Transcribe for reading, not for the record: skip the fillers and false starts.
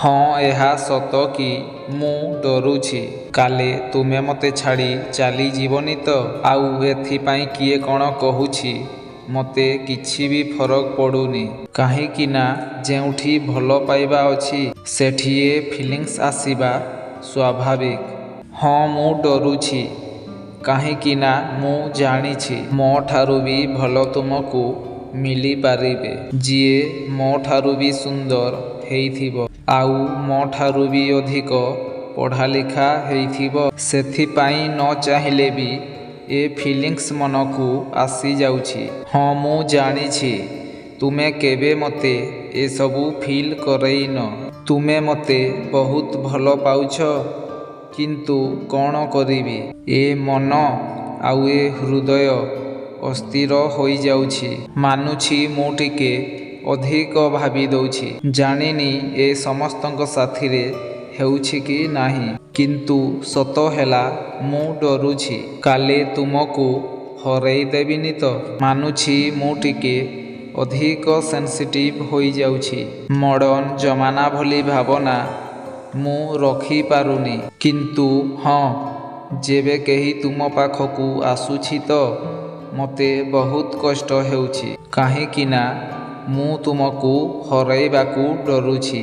ହଁ ଏହା ସତ କି ମୁଁ ଡରୁଛି। କାଳେ ତୁମେ ମୋତେ ଛାଡ଼ି ଚାଲିଯିବନି ତ? ଆଉ ଏଥିପାଇଁ କିଏ କ'ଣ କହୁଛି ମୋତେ କିଛି ବି ଫରକ ପଡ଼ୁନି। କାହିଁକିନା ଯେଉଁଠି ଭଲ ପାଇବା ଅଛି ସେଠି ଏ ଫିଲିଂସ୍ ଆସିବା ସ୍ୱାଭାବିକ। ହଁ ମୁଁ ଡରୁଛି କାହିଁକିନା ମୁଁ ଜାଣିଛି ମୋ ଠାରୁ ବି ଭଲ ତୁମକୁ ମିଳିପାରିବେ। ଯିଏ ମୋ ଠାରୁ ବି ସୁନ୍ଦର ହେଇଥିବ ଆଉ ମୋ ଠାରୁ ବି ଅଧିକ ପଢ଼ାଲିଖା ହେଇଥିବ। ସେଥିପାଇଁ ନ ଚାହିଁଲେ ବି ଏ ଫିଲିଂସ୍ ମନକୁ ଆସିଯାଉଛି। ହଁ ମୁଁ ଜାଣିଛି ତୁମେ କେବେ ମୋତେ ଏସବୁ ଫିଲ୍ କରେଇନ। ତୁମେ ମୋତେ ବହୁତ ଭଲ ପାଉଛ। କିନ୍ତୁ କ'ଣ କରିବି ଏ ମନ ଆଉ ଏ ହୃଦୟ ଅସ୍ଥିର ହୋଇଯାଉଛି। ମାନୁଛି ମୁଁ ଟିକେ ଅଧିକ ଭାବି ଦଉଛି। ଜାଣିନି ଏ ସମସ୍ତଙ୍କ ସାଥିରେ ହେଉଛି କି ନାହିଁ। କିନ୍ତୁ ସତ ହେଲା ମୁଁ ଡରୁଛି କାଳେ ତୁମକୁ ହରେଇ ଦେବିନି ତ। ମାନୁଛି ମୁଁ ଟିକେ ଅଧିକ ସେନ୍ସିଟିଭ୍ ହୋଇଯାଉଛି। ମଡ଼ର୍ଣ୍ଣ ଜମାନା ଭଳି ଭାବନା ମୁଁ ରଖିପାରୁନି। କିନ୍ତୁ ହଁ ଯେବେ କେହି ତୁମ ପାଖକୁ ଆସୁଛି ତ ମୋତେ ବହୁତ କଷ୍ଟ ହେଉଛି। କାହିଁକିନା ମୁଁ ତୁମକୁ ହରେଇବାକୁ ଡରୁଛି।